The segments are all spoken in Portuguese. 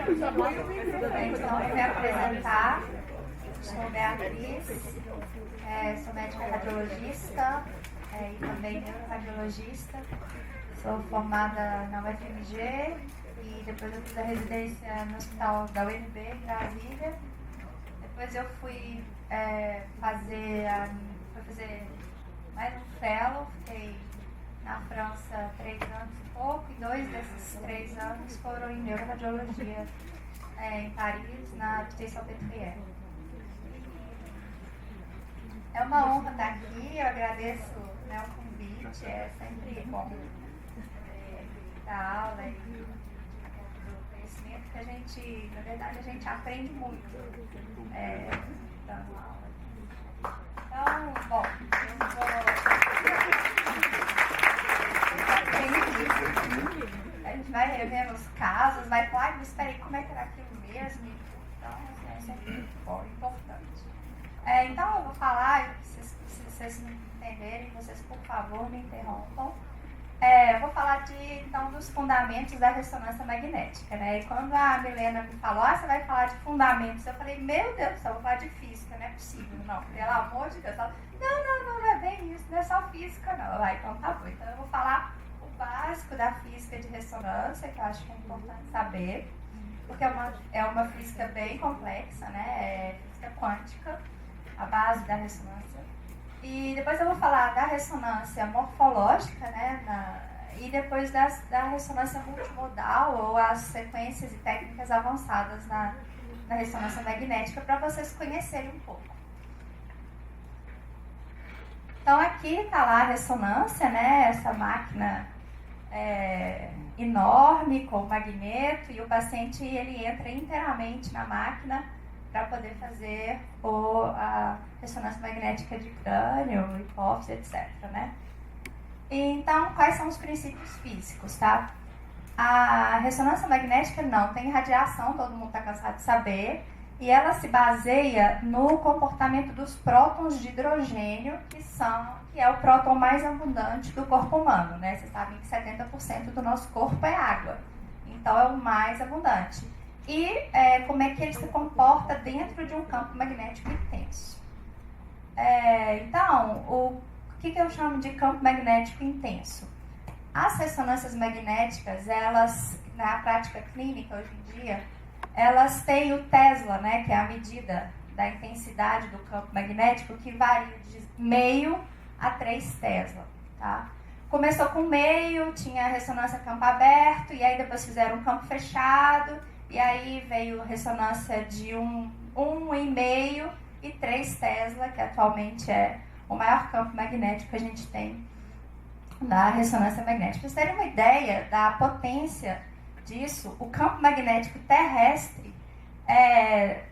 Então, vou me apresentar. Sou Beatriz, sou médica radiologista e também neuroradiologista. Sou formada na UFMG e depois eu fiz a residência no hospital da UNB em Brasília. Depois eu fui fazer mais um fellow, fiquei na França 3 anos e pouco, e 2 desses 3 anos foram em neuroradiologia em Paris, na Pitié Salpêtrière. É uma honra estar aqui, eu agradeço o convite, é sempre bom dar aula e do conhecimento que a gente, na verdade, a gente aprende muito dando aula. Então, bom, eu vou... A gente vai revendo os casos, vai falar, mas espera aí, como é que era aquilo mesmo? Então, é sempre muito bom, importante. Então, eu vou falar, se vocês não entenderem, vocês, por favor, me interrompam. Eu vou falar então, dos fundamentos da ressonância magnética, né? E quando a Milena me falou, você vai falar de fundamentos, eu falei, meu Deus do céu, eu vou falar de física, não é possível, não, pelo amor de Deus. Ela, não é bem isso, não é só física, não. Então tá bom, então eu vou falar o básico da física de ressonância, que eu acho que é importante saber, porque é uma física bem complexa, né? É física quântica, a base da ressonância. E depois eu vou falar da ressonância morfológica, né, e depois da ressonância multimodal, ou as sequências e técnicas avançadas na ressonância magnética, para vocês conhecerem um pouco. Então aqui está lá a ressonância, né, essa máquina enorme com o magneto, e o paciente ele entra inteiramente na máquina para poder fazer a ressonância magnética de crânio, hipófise, etc. Né? Então, quais são os princípios físicos? Tá? A ressonância magnética não tem radiação, todo mundo está cansado de saber, e ela se baseia no comportamento dos prótons de hidrogênio, que é o próton mais abundante do corpo humano. Né? Vocês sabem que 70% do nosso corpo é água, então é o mais abundante. E como é que ele se comporta dentro de um campo magnético intenso. Então, o que eu chamo de campo magnético intenso? As ressonâncias magnéticas, elas, na prática clínica hoje em dia, elas têm o Tesla, né, que é a medida da intensidade do campo magnético, que varia de meio a 3 Tesla. Tá? Começou com meio, tinha a ressonância campo aberto, e aí depois fizeram um campo fechado, e aí veio ressonância de 1,5 e 3 Tesla, que atualmente é o maior campo magnético que a gente tem da ressonância magnética. Para vocês terem uma ideia da potência disso, o campo magnético terrestre é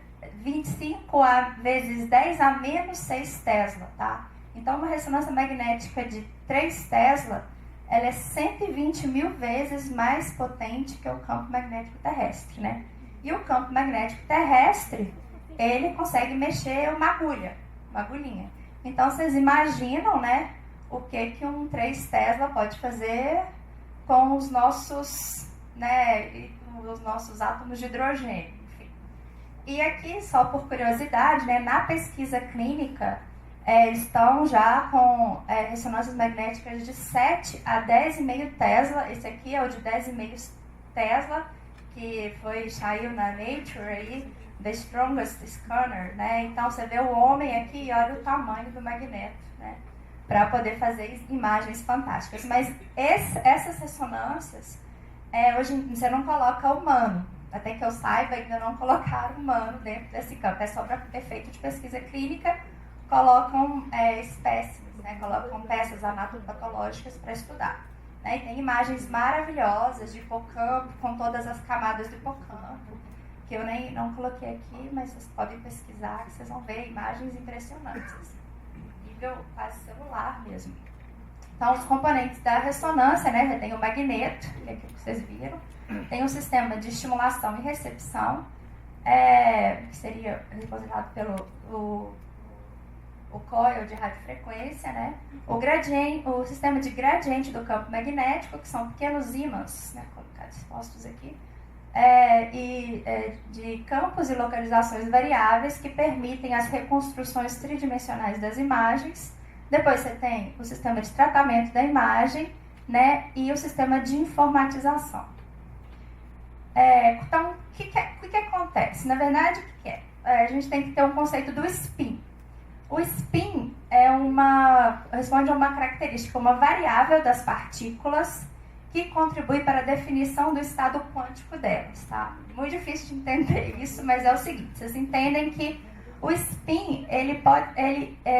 25 vezes 10 a menos 6 Tesla, tá? Então, uma ressonância magnética de 3 Tesla, ela é 120 mil vezes mais potente que o campo magnético terrestre, né? E o campo magnético terrestre, ele consegue mexer uma agulhinha. Então, vocês imaginam, né, o que um 3 Tesla pode fazer com os nossos, né, os nossos átomos de hidrogênio, enfim. E aqui, só por curiosidade, né, na pesquisa clínica, eles estão já com ressonâncias magnéticas de 7 a 10,5 Tesla. Esse aqui é o de 10,5 Tesla, que saiu na Nature aí, The Strongest Scanner, né? Então você vê o homem aqui e olha o tamanho do magneto, né? Para poder fazer imagens fantásticas. Mas essas ressonâncias, hoje você não coloca humano. Até que eu saiba, ainda não colocaram humano dentro desse campo. É só para efeito de pesquisa clínica, colocam espécimes, né? Colocam peças anatomopatológicas para estudar. Né? E tem imagens maravilhosas de hipocampo, com todas as camadas do hipocampo, que eu não coloquei aqui, mas vocês podem pesquisar, que vocês vão ver imagens impressionantes, assim, nível quase celular mesmo. Então, os componentes da ressonância, né? Tem o magneto, que é aquilo que vocês viram, tem um sistema de estimulação e recepção, que seria representado pelo o coil de radiofrequência, né? O sistema de gradiente do campo magnético, que são pequenos ímãs, né, colocados expostos aqui, de campos e localizações variáveis que permitem as reconstruções tridimensionais das imagens. Depois você tem o sistema de tratamento da imagem, né, e o sistema de informatização. Então, o que acontece? Na verdade, o que é? A gente tem que ter um conceito do spin. O spin responde a uma característica, uma variável das partículas que contribui para a definição do estado quântico delas, tá? Muito difícil de entender isso, mas é o seguinte: vocês entendem que o spin,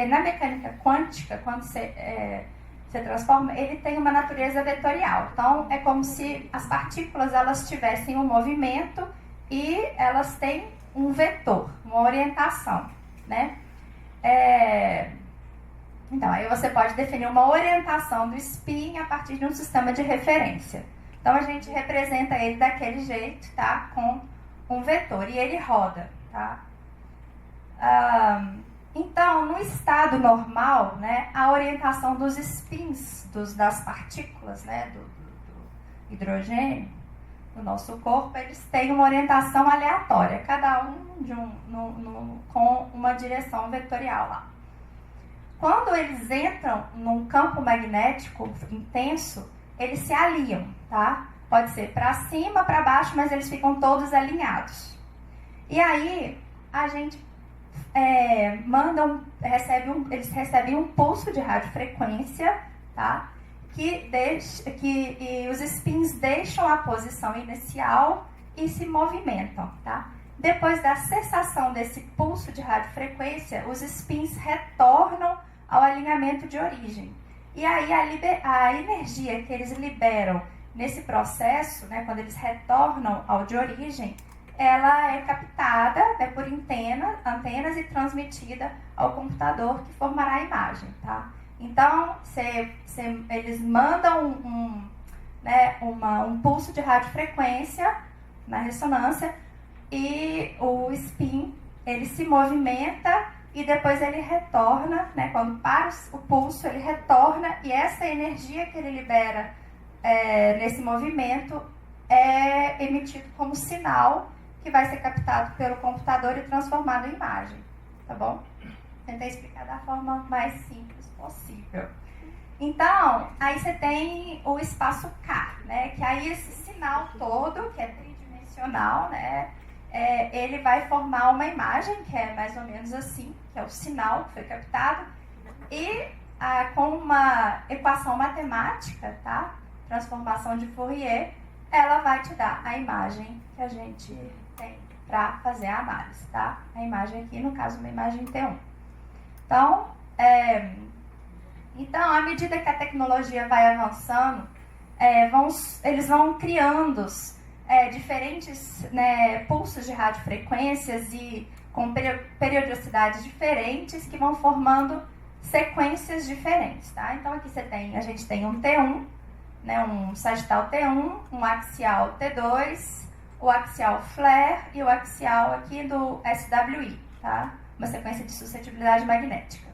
na mecânica quântica, quando você transforma, ele tem uma natureza vetorial. Então, é como se as partículas elas tivessem um movimento e elas têm um vetor, uma orientação, né? Então, aí você pode definir uma orientação do spin a partir de um sistema de referência. Então, a gente representa ele daquele jeito, tá? Com um vetor, e ele roda, tá? Então, no estado normal, né, a orientação dos spins das partículas, né, do hidrogênio, do nosso corpo, eles têm uma orientação aleatória, cada um com uma direção vetorial lá. Quando eles entram num campo magnético intenso, eles se alinham, tá? Pode ser para cima, para baixo, mas eles ficam todos alinhados. E aí, a gente eles recebem um pulso de radiofrequência, tá? E os spins deixam a posição inicial e se movimentam, tá? Depois da cessação desse pulso de radiofrequência, os spins retornam ao alinhamento de origem. E aí a energia que eles liberam nesse processo, né, quando eles retornam ao de origem, ela é captada, né, por antenas e transmitida ao computador que formará a imagem, tá? Então, eles mandam um pulso de radiofrequência na ressonância e o spin, ele se movimenta e depois ele retorna, né, quando para o pulso, ele retorna e essa energia que ele libera nesse movimento é emitido como sinal que vai ser captado pelo computador e transformado em imagem, tá bom? Tentei explicar da forma mais simples possível. Então, aí você tem o espaço K, né? Que aí esse sinal todo, que é tridimensional, né? Ele vai formar uma imagem que é mais ou menos assim, que é o sinal que foi captado, e com uma equação matemática, tá? Transformação de Fourier, ela vai te dar a imagem que a gente tem para fazer a análise, tá? A imagem aqui, no caso, uma imagem T1. Então, à medida que a tecnologia vai avançando, eles vão criando diferentes, né, pulsos de radiofrequências e com periodicidades diferentes que vão formando sequências diferentes, tá? Então, aqui a gente tem um T1, né, um sagital T1, um axial T2, o axial flare e o axial aqui do SWI, tá? Uma sequência de suscetibilidade magnética.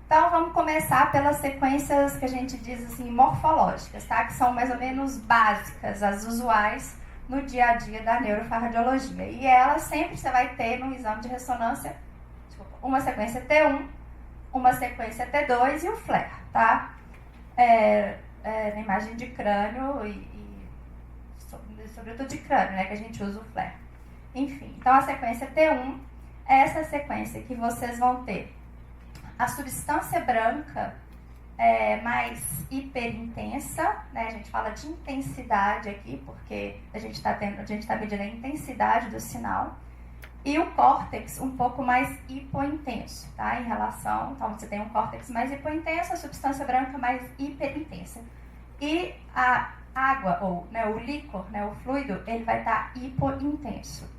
Então, vamos começar pelas sequências que a gente diz assim, morfológicas, tá? Que são mais ou menos básicas, as usuais no dia a dia da neurofarradiologia. E elas sempre você vai ter no exame de ressonância, uma sequência T1, uma sequência T2 e o flare, tá? Na imagem de crânio e sobretudo de crânio, né, que a gente usa o flare. Enfim, então a sequência T1 é essa sequência que vocês vão ter a substância branca mais hiperintensa, né? A gente fala de intensidade aqui, porque a gente está medindo a intensidade do sinal, e o córtex um pouco mais hipointenso, tá? Em relação, então você tem um córtex mais hipointenso, a substância branca mais hiperintensa. E a água, ou né, o líquor, né, o fluido, ele vai estar hipointenso.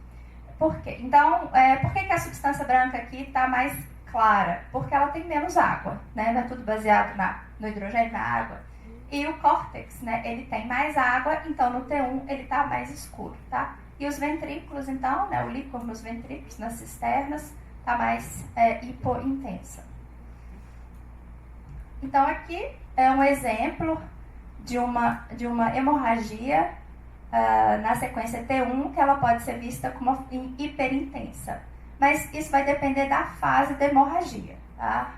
Por quê? Então, por que a substância branca aqui está mais clara? Porque ela tem menos água, né? Não é tudo baseado no hidrogênio, na água. E o córtex, né, ele tem mais água, então no T1 ele está mais escuro, tá? E os ventrículos, então, né, o líquor nos ventrículos, nas cisternas, está mais hipointensa. Então aqui é um exemplo de uma hemorragia na sequência T1, que ela pode ser vista como hiperintensa. Mas isso vai depender da fase da hemorragia, tá?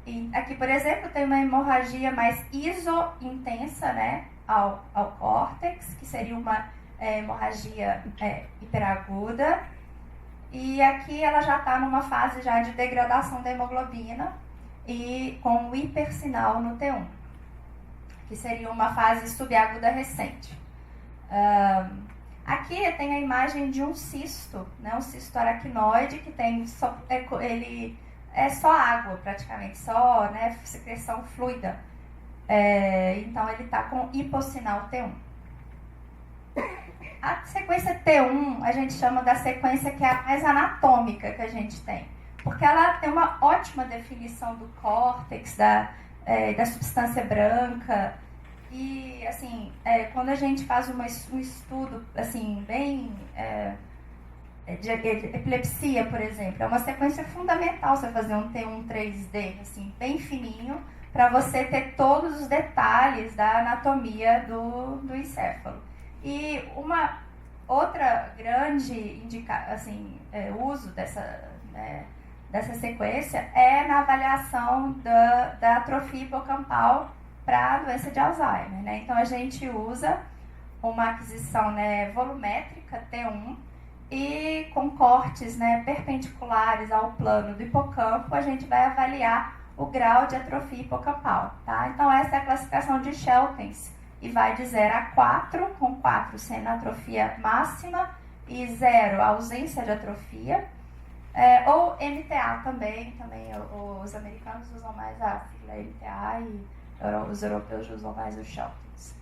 E aqui, por exemplo, tem uma hemorragia mais isointensa, né, ao córtex, que seria uma hemorragia hiperaguda. E aqui ela já está numa fase já de degradação da hemoglobina e com o hipersinal no T1, que seria uma fase subaguda recente. Aqui tem a imagem de um cisto, né, um cisto aracnoide que tem ele é só água praticamente, só, né, secreção fluida. Então ele está com hipossinal T1. A sequência T1 a gente chama da sequência que é a mais anatômica que a gente tem, porque ela tem uma ótima definição do córtex, da substância branca. E, assim, quando a gente faz um estudo, assim, bem de epilepsia, por exemplo, é uma sequência fundamental você fazer um T1 3D, assim, bem fininho, para você ter todos os detalhes da anatomia do encéfalo. E uma outra grande uso dessa sequência é na avaliação da atrofia hipocampal para a doença de Alzheimer, né? Então a gente usa uma aquisição, né, volumétrica T1 e com cortes, né, perpendiculares ao plano do hipocampo a gente vai avaliar o grau de atrofia hipocampal, tá? Então essa é a classificação de Sheltens e vai de 0 a 4, com 4 sendo atrofia máxima e 0 ausência de atrofia. Ou MTA também os americanos usam mais a sigla MTA e os europeus usam mais o Sheltens.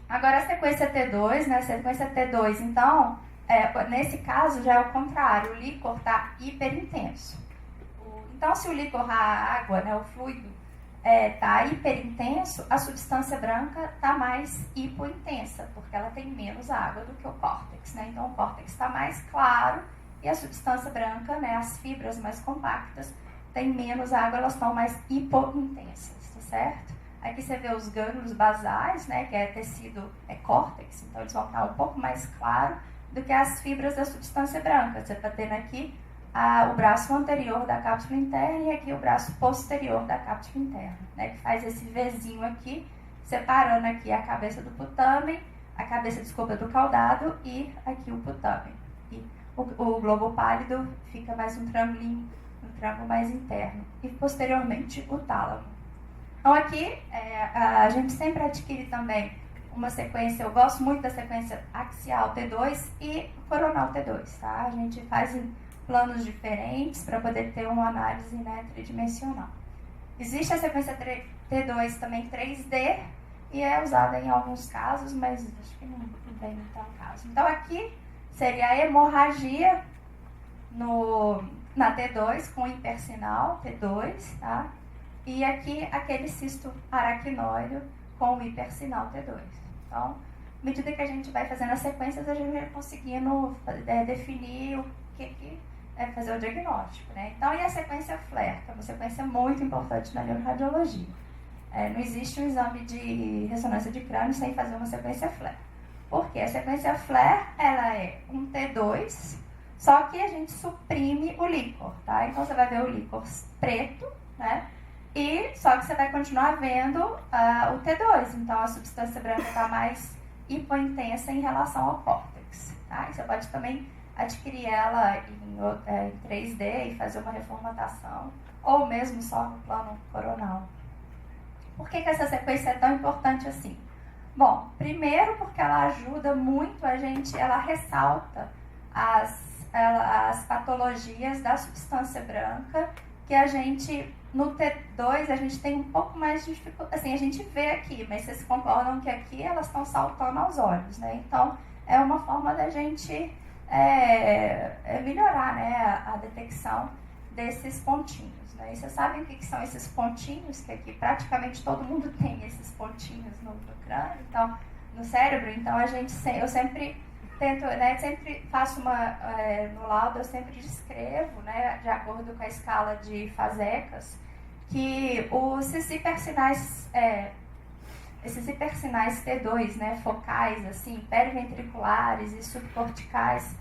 Agora a sequência T2, né? A sequência T2, então, nesse caso já é o contrário, o líquor está hiperintenso. Então, se o líquor, a água, né, o fluido, está hiperintenso, a substância branca está mais hipointensa, porque ela tem menos água do que o córtex, né? Então, o córtex está mais claro e a substância branca, né, as fibras mais compactas, têm menos água, elas estão mais hipointensas. Certo? Aqui você vê os gânglios basais, né, que é tecido, córtex, então eles vão estar um pouco mais claro do que as fibras da substância branca. Você está tendo aqui o braço anterior da cápsula interna e aqui o braço posterior da cápsula interna, né, que faz esse Vzinho aqui, separando aqui a cabeça do putamen, do caudado e aqui o putamen. E o globo pálido fica mais um triângulo mais interno e posteriormente o tálamo. Então aqui a gente sempre adquire também uma sequência, eu gosto muito da sequência axial T2 e coronal T2, tá? A gente faz em planos diferentes para poder ter uma análise, né, tridimensional. Existe a sequência T2 também 3D e é usada em alguns casos, mas acho que não tem muito caso. Então aqui seria a hemorragia na T2 com hipersinal T2, tá? E aqui aquele cisto aracnoide com o hipersinal T2. Então, à medida que a gente vai fazendo as sequências, a gente vai conseguindo definir o que fazer o diagnóstico, né? Então, e a sequência FLAIR, que é uma sequência muito importante na neuroradiologia. Não existe um exame de ressonância de crânio sem fazer uma sequência FLAIR. Porque a sequência FLAIR, ela é um T2, só que a gente suprime o líquor, tá? Então, você vai ver o líquor preto, né? E só que você vai continuar vendo o T2, então a substância branca está mais hipointensa em relação ao córtex, tá? E você pode também adquirir ela em 3D e fazer uma reformatação, ou mesmo só no plano coronal. Por que essa sequência é tão importante assim? Bom, primeiro porque ela ajuda muito a gente, ela ressalta as patologias da substância branca que a gente, no T2, a gente tem um pouco mais de dificuldade, assim, a gente vê aqui, mas vocês concordam que aqui elas estão saltando aos olhos, né? Então, é uma forma da gente melhorar, né, a detecção desses pontinhos, né? E vocês sabem o que são esses pontinhos, que aqui praticamente todo mundo tem esses pontinhos no crânio, então, no cérebro, então eu sempre tento, né, sempre faço no laudo eu sempre descrevo, né, de acordo com a escala de Fasecas, que esses hipersinais T2, né, focais, assim, periventriculares e subcorticais,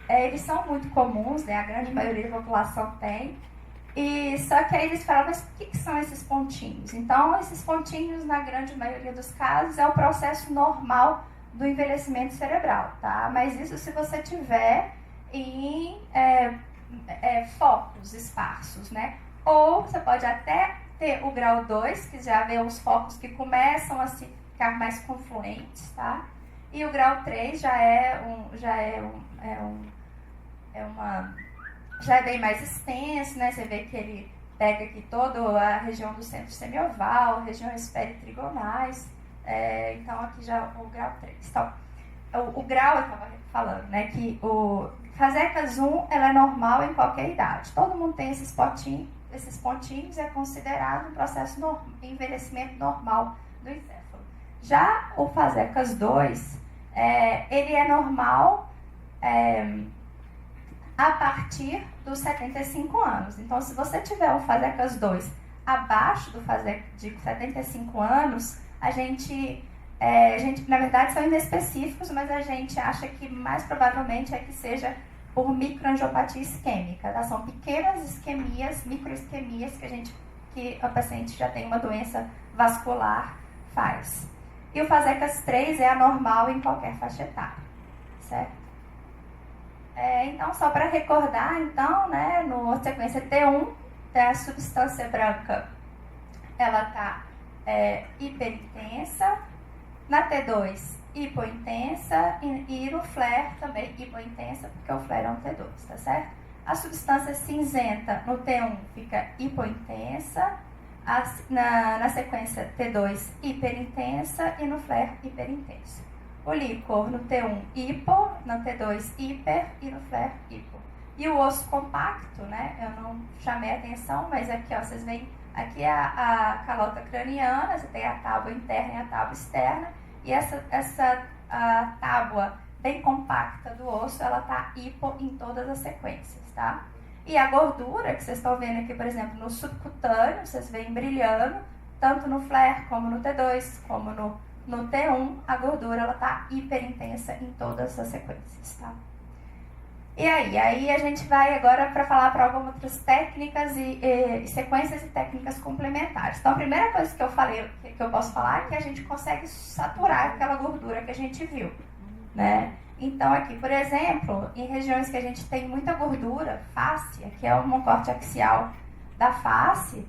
eles são muito comuns, né, a grande maioria da população tem, e só que aí eles falam, mas o que são esses pontinhos? Então, esses pontinhos, na grande maioria dos casos, é o processo normal do envelhecimento cerebral, tá? Mas isso se você tiver em focos esparsos, né? Ou você pode até ter o grau 2, que já vê os focos que começam a ficar mais confluentes, tá? E o grau 3 já é bem mais extenso, né? Você vê que ele pega aqui toda a região do centro semioval, regiões peritrigonais, então aqui já o grau 3. Então, o grau, eu estava falando, né, que o Fasecas 1, ela é normal em qualquer idade. Todo mundo tem esses pontinhos, é considerado um processo de envelhecimento normal do encéfalo. Já o Fasecas 2, ele é normal a partir dos 75 anos. Então, se você tiver o Fasecas 2 abaixo de 75 anos, a gente, na verdade, são inespecíficos, mas a gente acha que mais provavelmente é que seja por microangiopatia isquêmica. Tá? São pequenas isquemias, microisquemias que a paciente já tem uma doença vascular faz. E o Fasecas 3 é anormal em qualquer faixa etária, certo? Então, só para recordar, então, né, no sequência T1, a substância branca, ela está hiperintensa, na T2, hipointensa, e no flare também hipointensa, porque o flare é um T2, tá certo? A substância cinzenta no T1 fica hipointensa, na sequência T2 hiperintensa e no flare hiperintensa. O líquor no T1 hipo, no T2 hiper e no flare hipo. E o osso compacto, né? Eu não chamei a atenção, mas aqui, ó, vocês veem, aqui é a calota craniana, você tem a tábua interna e a tábua externa, e essa tábua bem compacta do osso, ela tá hipo em todas as sequências, tá? E a gordura, que vocês estão vendo aqui, por exemplo, no subcutâneo, vocês veem brilhando, tanto no flare como no T2, como no T1, a gordura ela tá hiperintensa em todas as sequências, tá? E aí a gente vai agora para falar para algumas outras técnicas e sequências e técnicas complementares. Então, a primeira coisa que eu falei, que eu posso falar, é que a gente consegue saturar aquela gordura que a gente viu, né? Então, aqui, por exemplo, em regiões que a gente tem muita gordura, face, que é um corte axial da face,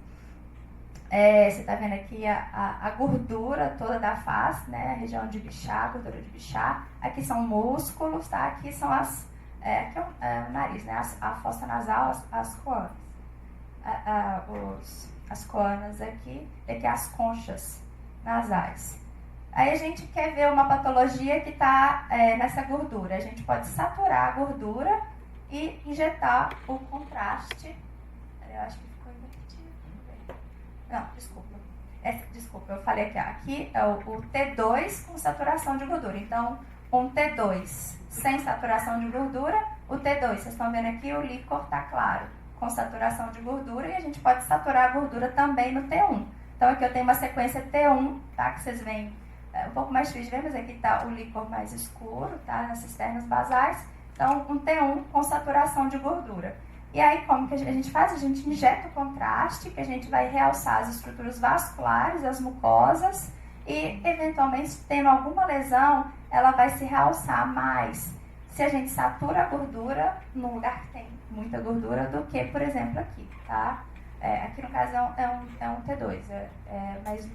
você está vendo aqui a gordura toda da face, né? A região de Bichat, gordura de Bichat. Aqui são músculos, tá? Aqui são aqui é o nariz, né? A fossa nasal, as coanas. As coanas aqui, e aqui as conchas nasais. Aí a gente quer ver uma patologia que está nessa gordura. A gente pode saturar a gordura e injetar o contraste. Eu acho que ficou invertido. Não, desculpa. Desculpa, eu falei aqui. Aqui é o T2 com saturação de gordura. Então, um T2 sem saturação de gordura. O T2, vocês estão vendo aqui, o líquor está claro, com saturação de gordura. E a gente pode saturar a gordura também no T1. Então, aqui eu tenho uma sequência T1, tá? Que vocês veem um pouco mais difícil de ver, mas aqui está o líquor mais escuro, tá? Nas cisternas basais. Então, um T1 com saturação de gordura. E aí, como que a gente faz? A gente injeta o contraste, que a gente vai realçar as estruturas vasculares, as mucosas, e, eventualmente, tendo alguma lesão, ela vai se realçar mais se a gente satura a gordura num lugar que tem muita gordura do que, por exemplo, aqui, tá? Aqui, no caso, é um T2, mas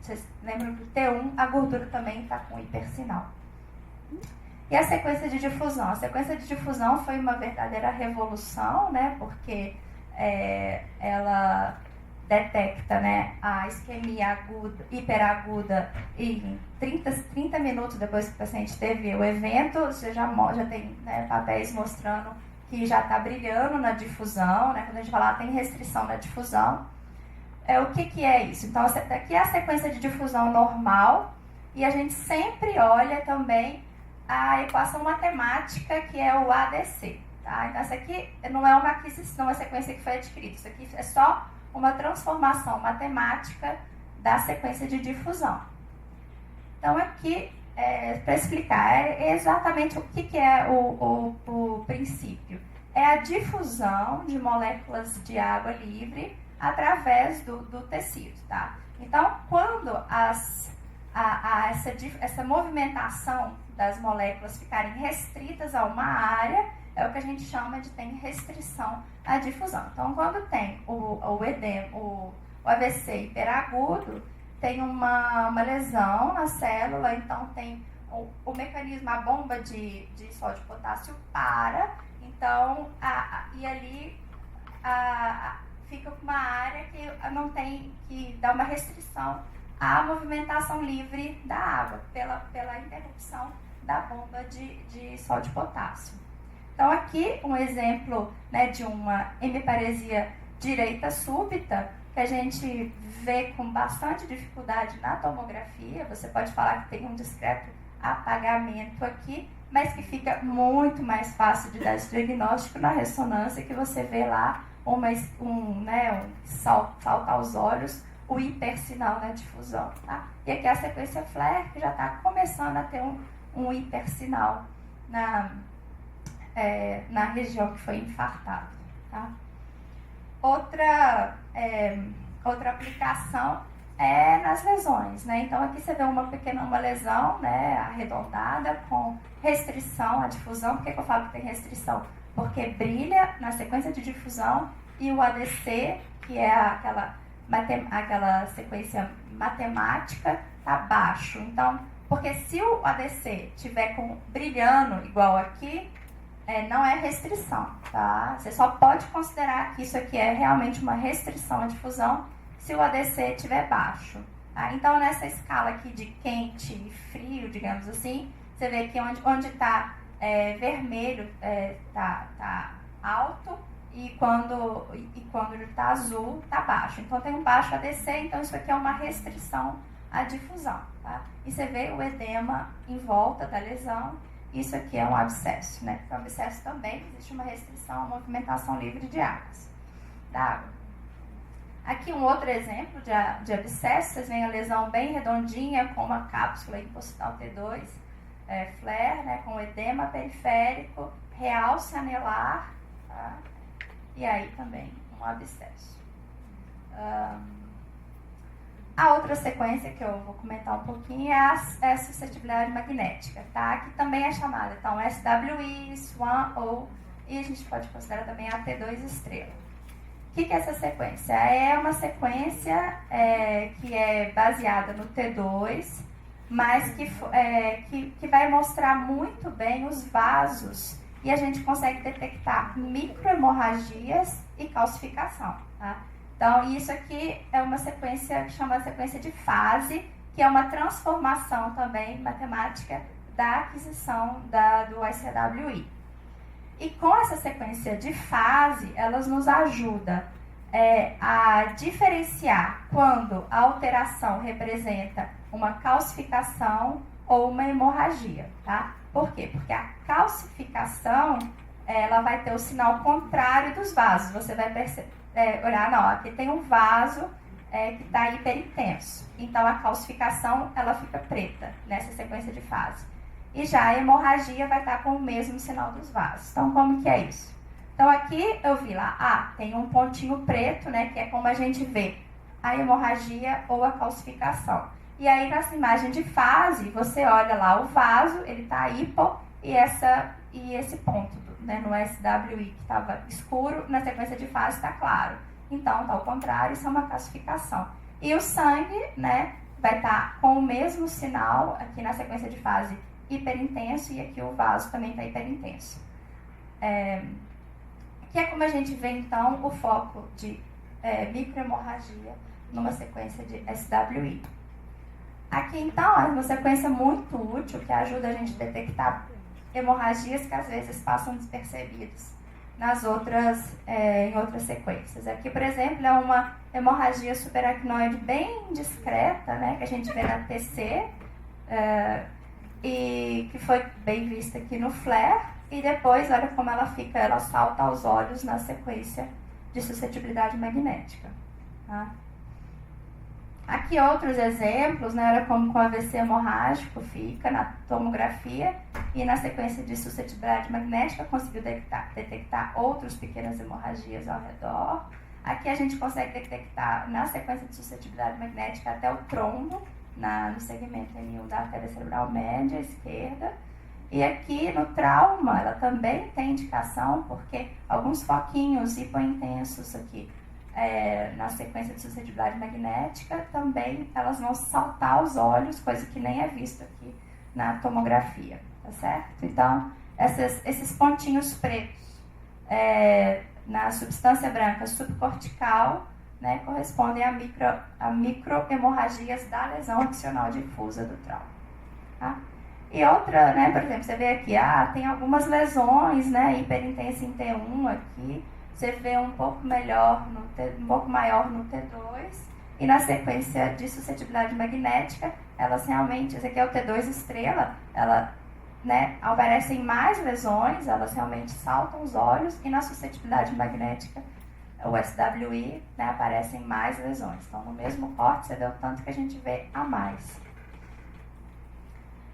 vocês lembram que o T1, a gordura também está com hipersinal. E a sequência de difusão? A sequência de difusão foi uma verdadeira revolução, né? Porque ela detecta, né, a isquemia aguda, hiperaguda em 30 minutos depois que o paciente teve o evento. Você já tem, né, papéis mostrando que já está brilhando na difusão, né? Quando a gente fala tem restrição na difusão. O que é isso? Então, aqui é a sequência de difusão normal, e a gente sempre olha também a equação matemática, que é o ADC. Tá? Então, essa aqui não é uma aquisição, uma sequência que foi adquirida. Isso aqui é só uma transformação matemática da sequência de difusão. Então, aqui, para explicar, é exatamente o que é o princípio. É a difusão de moléculas de água livre através do tecido. Tá? Então, quando essa movimentação das moléculas ficarem restritas a uma área, é o que a gente chama de tem restrição à difusão. Então, quando tem o edema, o AVC hiperagudo, tem uma lesão na célula, então tem o mecanismo, a bomba de sódio e potássio para, então, e ali fica com uma área que não tem, que dá uma restrição à movimentação livre da água, pela interrupção da bomba de sódio e potássio. Então, aqui um exemplo, né, de uma hemiparesia direita súbita, que a gente vê com bastante dificuldade na tomografia. Você pode falar que tem um discreto apagamento aqui, mas que fica muito mais fácil de dar esse diagnóstico na ressonância, que você vê lá salta aos olhos o hipersinal na difusão. Tá? E aqui a sequência Flair, que já está começando a ter um hipersinal na região que foi infartada. Tá? Outra aplicação é nas lesões, né? Então aqui você vê uma lesão, né, arredondada com restrição à difusão. Por que eu falo que tem restrição? Porque brilha na sequência de difusão e o ADC, que é aquela sequência matemática, está baixo. Então, porque se o ADC estiver brilhando igual aqui, não é restrição, tá? Você só pode considerar que isso aqui é realmente uma restrição à difusão se o ADC estiver baixo. Tá? Então, nessa escala aqui de quente e frio, digamos assim, você vê que onde está vermelho está alto e quando está azul está baixo. Então, tem um baixo ADC, então isso aqui é uma restrição à difusão. Tá? E você vê o edema em volta da lesão. Isso aqui é um abscesso, né? Para o abscesso também existe uma restrição à movimentação livre de águas, da água. Aqui um outro exemplo de abscesso, vocês veem a lesão bem redondinha, com uma cápsula hipostal T2, Flair, né, com edema periférico, realce anelar, tá? E aí também um abscesso. A outra sequência que eu vou comentar um pouquinho é a suscetibilidade magnética, tá? Que também é chamada, então, SWI, SWAN e a gente pode considerar também a T2 estrela. O que é essa sequência? É uma sequência que é baseada no T2, mas que vai mostrar muito bem os vasos e a gente consegue detectar microhemorragias e calcificação, tá? Então, isso aqui é uma sequência que chama sequência de fase, que é uma transformação também matemática da aquisição do ICWI. E com essa sequência de fase, elas nos ajudam a diferenciar quando a alteração representa uma calcificação ou uma hemorragia, tá? Por quê? Porque a calcificação, ela vai ter o sinal contrário dos vasos. Você vai olhar, não, aqui tem um vaso que está hiperintenso. Então, a calcificação, ela fica preta nessa sequência de fase. E já a hemorragia vai estar com o mesmo sinal dos vasos. Então, como que é isso? Então, aqui eu vi lá, tem um pontinho preto, né, que é como a gente vê a hemorragia ou a calcificação. E aí, nessa imagem de fase, você olha lá o vaso, ele está hipo, e esse ponto, né, no SWI que estava escuro, na sequência de fase está claro. Então, está ao contrário, isso é uma calcificação. E o sangue, né, vai estar com o mesmo sinal aqui na sequência de fase hiperintenso, e aqui o vaso também está hiperintenso. Que é como a gente vê, então, o foco de microhemorragia numa sequência de SWI. Aqui, então, é uma sequência muito útil que ajuda a gente a detectar hemorragias que às vezes passam despercebidas em outras sequências. Aqui, por exemplo, é uma hemorragia subaracnoide bem discreta, né, que a gente vê na TC, e que foi bem vista aqui no flare, e depois olha como ela fica, ela salta aos olhos na sequência de suscetibilidade magnética. Tá? Aqui outros exemplos, né, era como com AVC hemorrágico fica na tomografia e na sequência de suscetibilidade magnética conseguiu detectar outras pequenas hemorragias ao redor. Aqui a gente consegue detectar na sequência de suscetibilidade magnética até o trombo no segmento N1 da artéria cerebral média esquerda. E aqui no trauma ela também tem indicação porque alguns foquinhos hipointensos aqui na sequência de suscetibilidade magnética, também elas vão saltar aos olhos, coisa que nem é visto aqui na tomografia, tá certo? Então, esses pontinhos pretos na substância branca subcortical, né, correspondem a microhemorragias da lesão axial difusa do trauma. Tá? E outra, né, por exemplo, você vê aqui, tem algumas lesões, né, hiperintensa em T1 aqui, você vê um pouco maior no T2 e na sequência de suscetibilidade magnética, elas realmente, esse aqui é o T2 estrela, aparecem mais lesões, elas realmente saltam os olhos e na suscetibilidade magnética, o SWI, né, aparecem mais lesões. Então, no mesmo corte, você vê o tanto que a gente vê a mais.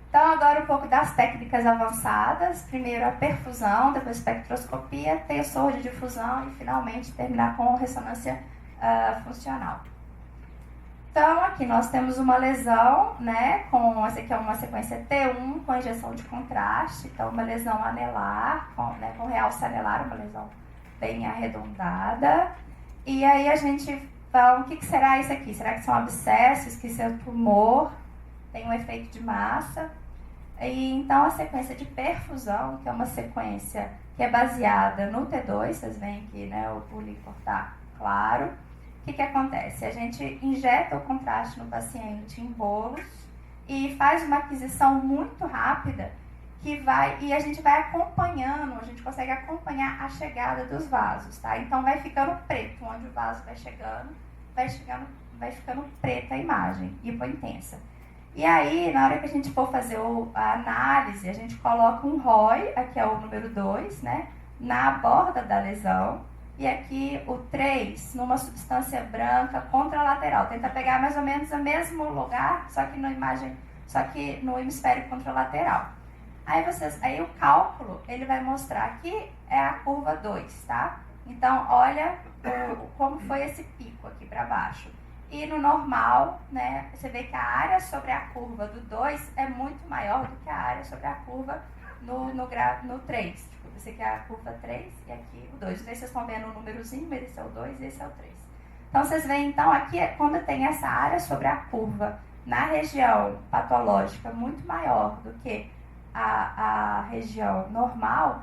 Então, agora um pouco das técnicas avançadas. Primeiro a perfusão, depois espectroscopia, tensor de difusão e, finalmente, terminar com ressonância funcional. Então, aqui nós temos uma lesão, né, essa aqui é uma sequência T1 com injeção de contraste. Então, uma lesão anelar, com realce anelar, uma lesão bem arredondada. E aí a gente fala, o que será isso aqui? Será que são abscessos, que isso é tumor? Tem um efeito de massa. E então a sequência de perfusão, que é uma sequência que é baseada no T2, vocês veem que, né, o líquor está claro. O que acontece? A gente injeta o contraste no paciente em bolos e faz uma aquisição muito rápida e a gente vai acompanhando, a gente consegue acompanhar a chegada dos vasos, tá? Então vai ficando preto, onde o vaso vai ficando preta a imagem, hipointensa. E aí, na hora que a gente for fazer a análise, a gente coloca um ROI, aqui é o número 2, né, na borda da lesão, e aqui o 3 numa substância branca contralateral. Tenta pegar mais ou menos o mesmo lugar, só que no hemisfério contralateral. Aí o cálculo, ele vai mostrar que é a curva 2, tá? Então, olha como foi esse pico aqui para baixo. E no normal, né, você vê que a área sobre a curva do 2 é muito maior do que a área sobre a curva no 3. Tipo, esse aqui é a curva 3 e aqui o 2. Não sei se vocês estão vendo o númerozinho, esse é o 2 e esse é o 3. Então, vocês veem, então, aqui quando tem essa área sobre a curva na região patológica muito maior do que a região normal,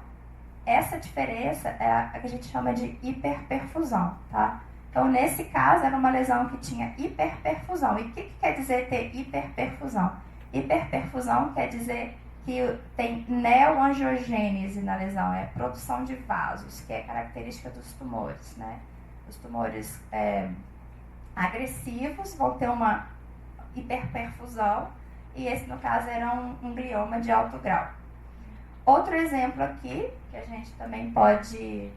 essa diferença é a que a gente chama de hiperperfusão, tá? Então, nesse caso, era uma lesão que tinha hiperperfusão. E o que quer dizer ter hiperperfusão? Hiperperfusão quer dizer que tem neoangiogênese na lesão, é produção de vasos, que é característica dos tumores, né? Os tumores agressivos vão ter uma hiperperfusão, e esse, no caso, era um glioma de alto grau. Outro exemplo aqui, que a gente também pode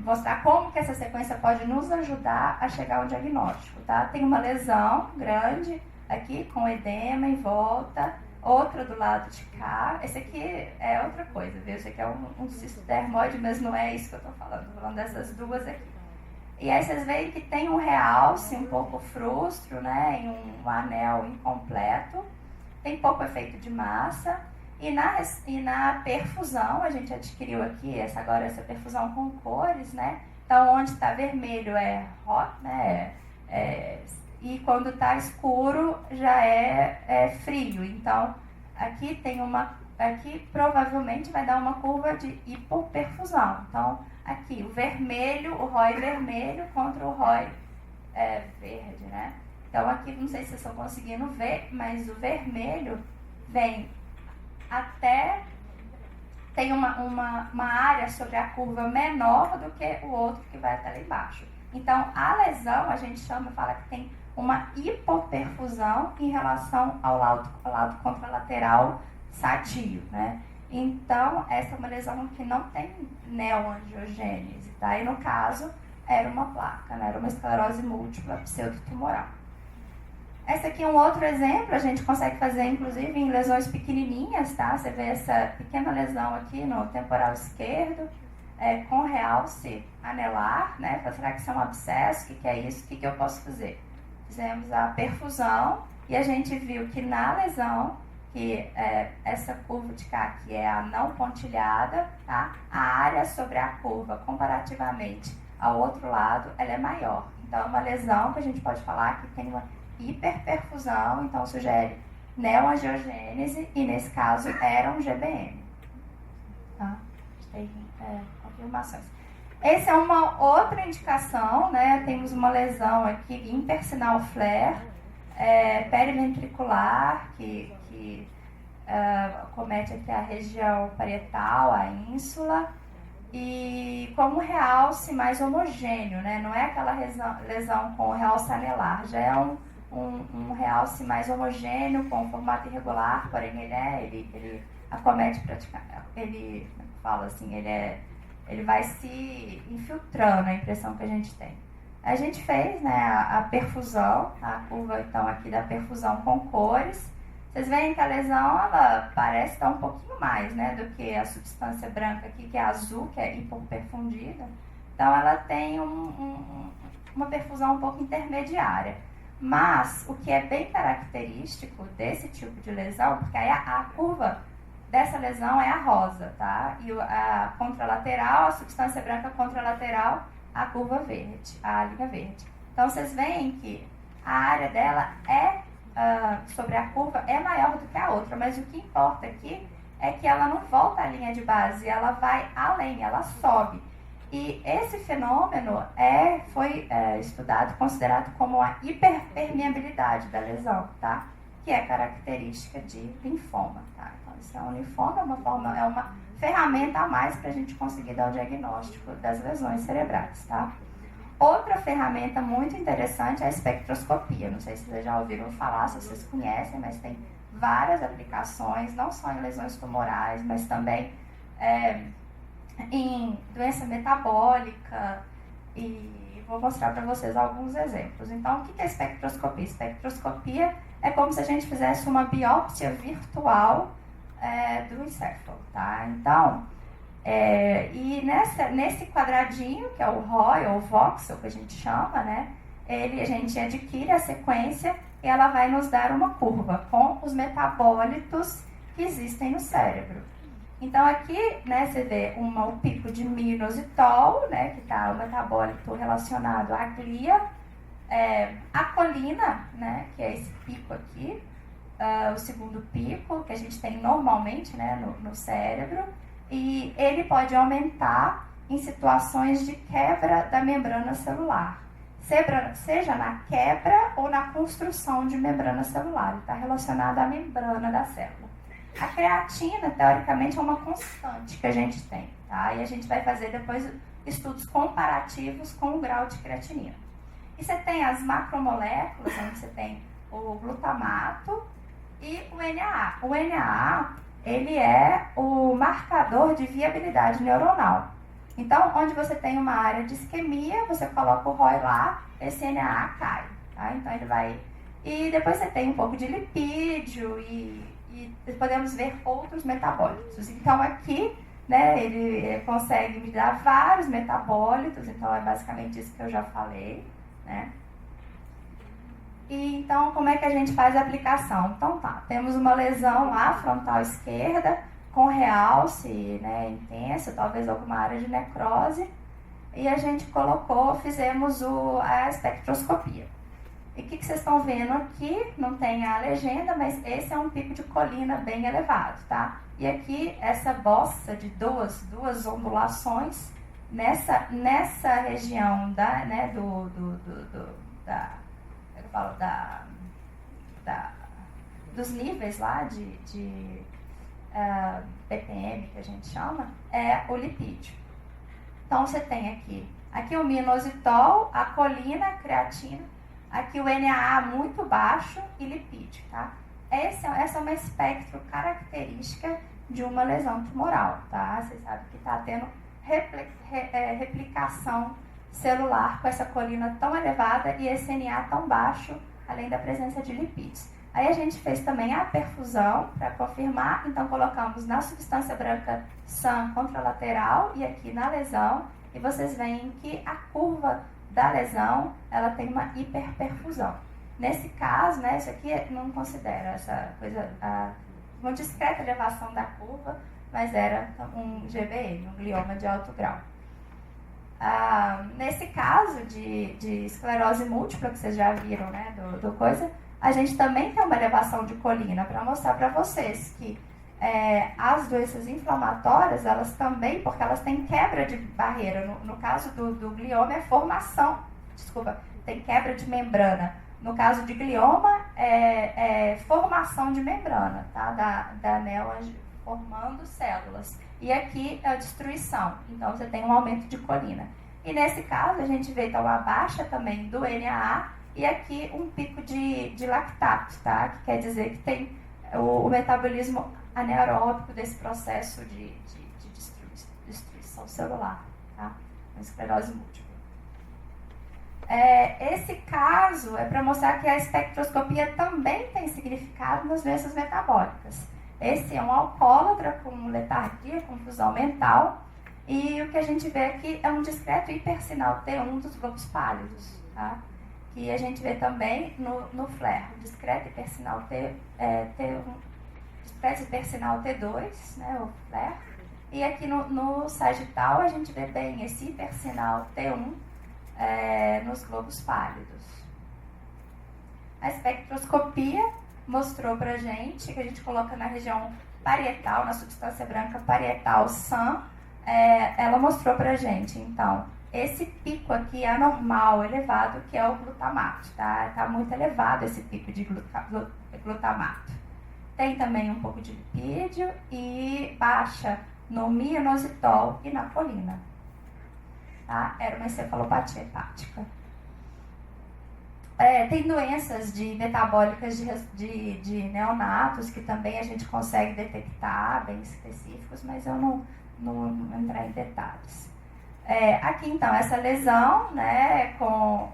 mostrar como que essa sequência pode nos ajudar a chegar ao diagnóstico, tá? Tem uma lesão grande aqui com edema em volta, outra do lado de cá. Esse aqui é outra coisa, viu? Esse aqui é um cisto dermoide, mas não é isso que eu tô falando dessas duas aqui. E aí vocês veem que tem um realce um pouco frustro, né? Em um anel incompleto, tem pouco efeito de massa. E na perfusão, a gente adquiriu aqui essa perfusão com cores, né? Então, onde está vermelho é hot, né? E quando está escuro já é frio. Então, aqui provavelmente vai dar uma curva de hipoperfusão. Então, aqui o vermelho, o ROI vermelho contra o ROI verde, né? Então, aqui, não sei se vocês estão conseguindo ver, mas o vermelho vem até tem uma área sobre a curva menor do que o outro que vai até lá embaixo. Então, a lesão, a gente fala que tem uma hipoperfusão em relação ao lado contralateral sadio, né? Então, essa é uma lesão que não tem neoangiogênese, tá? E no caso, era uma placa, né? Era uma esclerose múltipla pseudotumoral. Esse aqui é um outro exemplo, a gente consegue fazer inclusive em lesões pequenininhas, tá? Você vê essa pequena lesão aqui no temporal esquerdo, com realce anelar, né? Será que isso é um abscesso? O que é isso? O que eu posso fazer? Fizemos a perfusão e a gente viu que na lesão, que essa curva de cá aqui é a não pontilhada, tá? A área sobre a curva comparativamente ao outro lado, ela é maior. Então, é uma lesão que a gente pode falar que tem uma hiperperfusão, então sugere neoangiogênese e nesse caso era um GBM. Tá? Tem confirmações. Essa é uma outra indicação, né? Temos uma lesão aqui, intersinal flare, periventricular, que comete aqui a região parietal, a ínsula, e como realce mais homogêneo, né? Não é aquela lesão com realce anelar, já é um realce mais homogêneo, com formato irregular, porém ele acomete praticamente, ele fala assim, ele vai se infiltrando, a impressão que a gente tem. A gente fez, né, a perfusão, a curva então aqui da perfusão com cores. Vocês veem que a lesão ela parece estar um pouquinho mais, né, do que a substância branca aqui, que é azul, que é hipoperfundida. Então ela tem uma perfusão um pouco intermediária. Mas o que é bem característico desse tipo de lesão, porque aí a curva dessa lesão é a rosa, tá? E a contralateral, a substância branca contralateral, a curva verde, a linha verde. Então vocês veem que a área dela sobre a curva é maior do que a outra, mas o que importa aqui é que ela não volta à linha de base, ela vai além, ela sobe. E esse fenômeno foi estudado, considerado como a hiperpermeabilidade da lesão, tá? Que é característica de linfoma, tá? Então, isso é um linfoma, é uma ferramenta a mais para a gente conseguir dar o diagnóstico das lesões cerebrais, tá? Outra ferramenta muito interessante é a espectroscopia. Não sei se vocês já ouviram falar, se vocês conhecem, mas tem várias aplicações, não só em lesões tumorais, mas também em doença metabólica, e vou mostrar para vocês alguns exemplos. Então, o que é espectroscopia? Espectroscopia é como se a gente fizesse uma biópsia virtual do encéfalo, tá? Então, e nesse quadradinho, que é o ROI, ou voxel, que a gente chama, né? A gente adquire a sequência e ela vai nos dar uma curva com os metabólitos que existem no cérebro. Então aqui, né, você vê o pico de minoxidil, né, que está o metabólito relacionado à glia, a colina, né, que é esse pico aqui, o segundo pico que a gente tem normalmente, né, no cérebro, e ele pode aumentar em situações de quebra da membrana celular, seja na quebra ou na construção de membrana celular, está relacionado à membrana da célula. A creatina, teoricamente, é uma constante que a gente tem, tá? E a gente vai fazer depois estudos comparativos com o grau de creatinina. E você tem as macromoléculas, onde você tem o glutamato e o NAA. O NAA, ele é o marcador de viabilidade neuronal. Então, onde você tem uma área de isquemia, você coloca o ROI lá, esse NAA cai, tá? Então, ele vai... E depois você tem um pouco de lipídio e podemos ver outros metabólitos. Então aqui, né, ele consegue me dar vários metabólitos, então é basicamente isso que eu já falei, né? E então, como é que a gente faz a aplicação? Então tá, temos uma lesão lá, frontal esquerda, com realce, né, intenso, talvez alguma área de necrose, e a gente fizemos a espectroscopia. E o que vocês estão vendo aqui? Não tem a legenda, mas esse é um pico de colina bem elevado, tá? E aqui, essa bossa de duas ondulações nessa região dos níveis lá de ppm, que a gente chama, é o lipídio. Então, você tem aqui o minoxidil, a colina, a creatina. Aqui o NAA muito baixo e lipídio, tá? Essa é uma espectro característica de uma lesão tumoral, tá? Vocês sabem que está tendo replicação celular com essa colina tão elevada e esse NA tão baixo, além da presença de lipídios. Aí a gente fez também a perfusão para confirmar, então colocamos na substância branca SAM contralateral e aqui na lesão, e vocês veem que a curva da lesão, ela tem uma hiperperfusão. Nesse caso, né, isso aqui não considera essa coisa, uma discreta elevação da curva, mas era um GBM, um glioma de alto grau. Nesse caso de esclerose múltipla, que vocês já viram, né, do coisa, a gente também tem uma elevação de colina, para mostrar para vocês que as doenças inflamatórias, elas também, porque elas têm quebra de barreira, no caso do glioma é formação, tem quebra de membrana. No caso de glioma, é formação de membrana, tá? da neoangioma, formando células. E aqui é a destruição, então você tem um aumento de colina. E nesse caso, a gente vê então a baixa também do NAA e aqui um pico de lactato, tá? Que quer dizer que tem o metabolismo anaeróbico desse processo de destruição celular, tá? Uma esclerose múltipla. Esse caso é para mostrar que a espectroscopia também tem significado nas doenças metabólicas. Esse é um alcoólatra com letargia, confusão mental, e o que a gente vê aqui é um discreto hipersinal T1 dos globos pálidos, tá? Que a gente vê também no FLAIR, discreto hipersinal T1, discreto hipersinal T2, né, o FLAIR, e aqui no sagital a gente vê bem esse hipersinal T1 nos globos pálidos. A espectroscopia mostrou pra gente que a gente coloca na região parietal, na substância branca parietal SAM, ela mostrou pra gente, então, esse pico aqui anormal, elevado, que é o glutamato, tá? Tá muito elevado esse pico de glutamato. Tem também um pouco de lipídio e baixa no mioinositol e na colina. Tá? Era uma encefalopatia hepática. Tem doenças metabólicas de neonatos que também a gente consegue detectar, bem específicos, mas eu não vou entrar em detalhes. Aqui então, essa lesão, né, com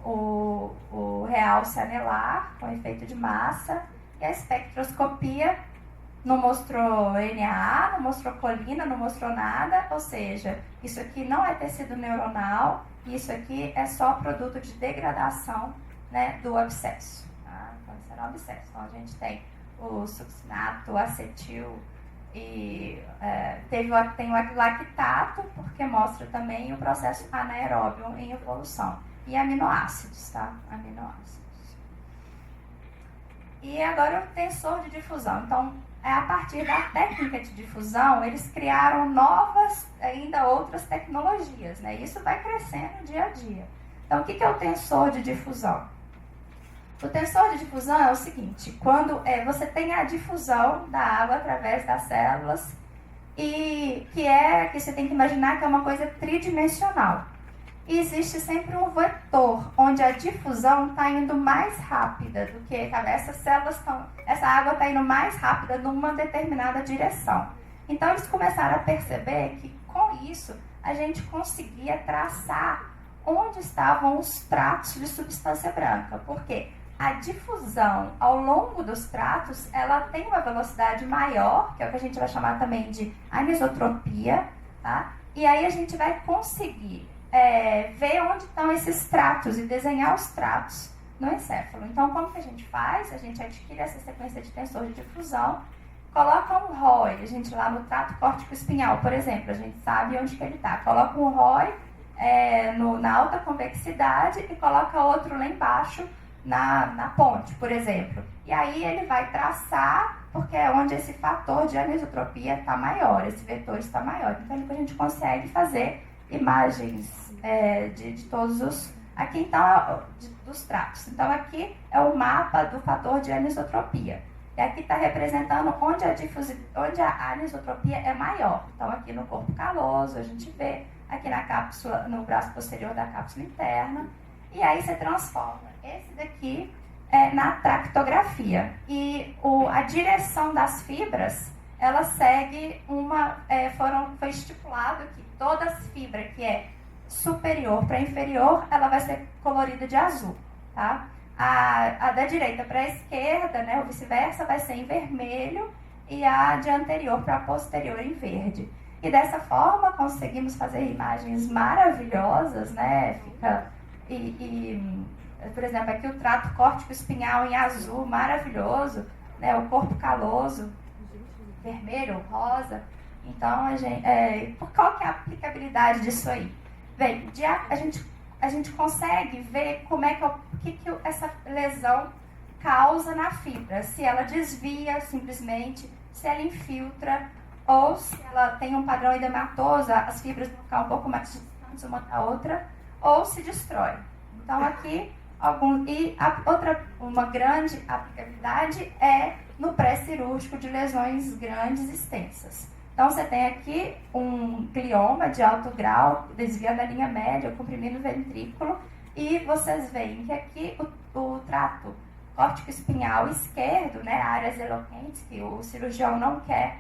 o realce anelar, com efeito de massa, e a espectroscopia não mostrou NAA, não mostrou colina, não mostrou nada, ou seja, isso aqui não é tecido neuronal, isso aqui é só produto de degradação, né, do abscesso. Tá? Então, isso era um abscesso. Então, a gente tem o succinato, o acetil e tem o lactato, porque mostra também o processo anaeróbio em evolução. E aminoácidos, tá? Aminoácidos. E agora o tensor de difusão. Então, a partir da técnica de difusão, eles criaram novas, ainda outras tecnologias, né? Isso vai crescendo dia a dia. Então, o que é o tensor de difusão? O tensor de difusão é o seguinte, quando você tem a difusão da água através das células, e que você tem que imaginar que é uma coisa tridimensional. E existe sempre um vetor, onde a difusão está indo mais rápida do que essa água está indo mais rápida numa determinada direção. Então eles começaram a perceber que com isso a gente conseguia traçar onde estavam os tratos de substância branca, porque a difusão ao longo dos tratos, ela tem uma velocidade maior, que é o que a gente vai chamar também de anisotropia, tá? E aí a gente vai conseguir ver onde estão esses tratos e desenhar os tratos no encéfalo. Então, como que a gente faz? A gente adquire essa sequência de tensor de difusão, coloca um ROI, a gente lá no trato córtico-espinhal, por exemplo, a gente sabe onde que ele está. Coloca um ROI na alta convexidade e coloca outro lá embaixo na ponte, por exemplo. E aí ele vai traçar, porque é onde esse fator de anisotropia está maior, esse vetor está maior. Então, a gente consegue fazer imagens de todos os... Aqui, então, dos tratos. Então, aqui é o mapa do fator de anisotropia. E aqui está representando onde a anisotropia é maior. Então, aqui no corpo caloso, a gente vê aqui na cápsula, no braço posterior da cápsula interna. E aí você transforma esse daqui na tractografia. E a direção das fibras, ela segue foi estipulado que toda fibra que é superior para inferior, ela vai ser colorida de azul, tá? A da direita para a esquerda, né, ou vice-versa, vai ser em vermelho, e a de anterior para a posterior em verde. E dessa forma conseguimos fazer imagens maravilhosas, né? Por exemplo, aqui o trato córtico espinhal em azul, maravilhoso, né? O corpo caloso, vermelho, rosa. Então, qual que é a aplicabilidade disso aí? Bem, a gente consegue ver como é que essa lesão causa na fibra. Se ela desvia simplesmente, se ela infiltra, ou se ela tem um padrão edematoso, as fibras vão ficar um pouco mais distantes uma da outra, ou se destrói. Então, aqui, uma grande aplicabilidade é no pré-cirúrgico de lesões grandes e extensas. Então, você tem aqui um glioma de alto grau, desviando a linha média, comprimindo o ventrículo, e vocês veem que aqui o trato córtico espinhal esquerdo, né, áreas eloquentes que o cirurgião não quer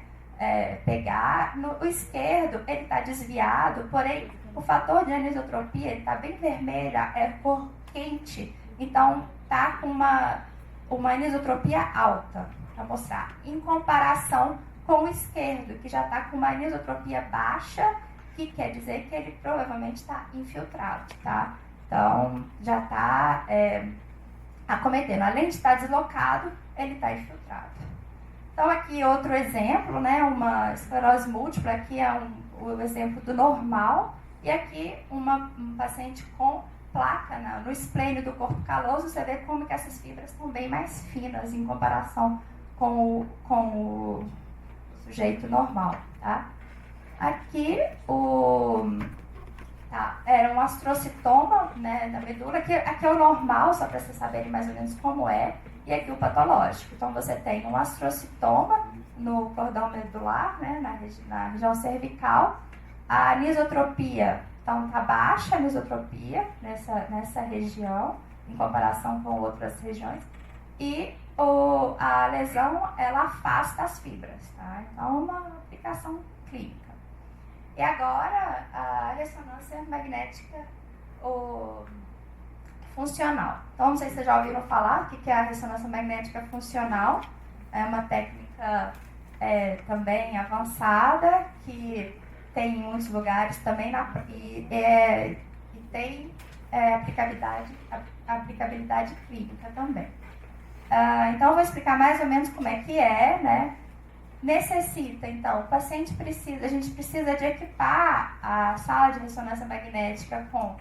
pegar, o esquerdo ele está desviado, porém o fator de anisotropia está bem vermelha, é cor quente, então está com uma anisotropia alta, para mostrar, em comparação com o esquerdo, que já está com uma anisotropia baixa, que quer dizer que ele provavelmente está infiltrado, tá? Então, já está acometendo. Além de estar deslocado, ele está infiltrado. Então, aqui outro exemplo, né? Uma esclerose múltipla, aqui é o exemplo do normal, e aqui um paciente com placa no esplênio do corpo caloso, você vê como que essas fibras estão bem mais finas em comparação com o sujeito normal, tá? Aqui era um astrocitoma, né, na medula, aqui é o normal, só para vocês saberem mais ou menos como é, e aqui o patológico. Então você tem um astrocitoma no cordão medular, né, na região cervical, a anisotropia, então está baixa a anisotropia nessa região, em comparação com outras regiões, e a lesão, ela afasta as fibras, tá? Então, uma aplicação clínica. E agora, a ressonância magnética funcional. Então, não sei se vocês já ouviram falar o que é a ressonância magnética funcional. É uma técnica também avançada, que tem em muitos lugares também, e tem aplicabilidade clínica também. Então, eu vou explicar mais ou menos como é que né? Necessita, então, a gente precisa de equipar a sala de ressonância magnética com,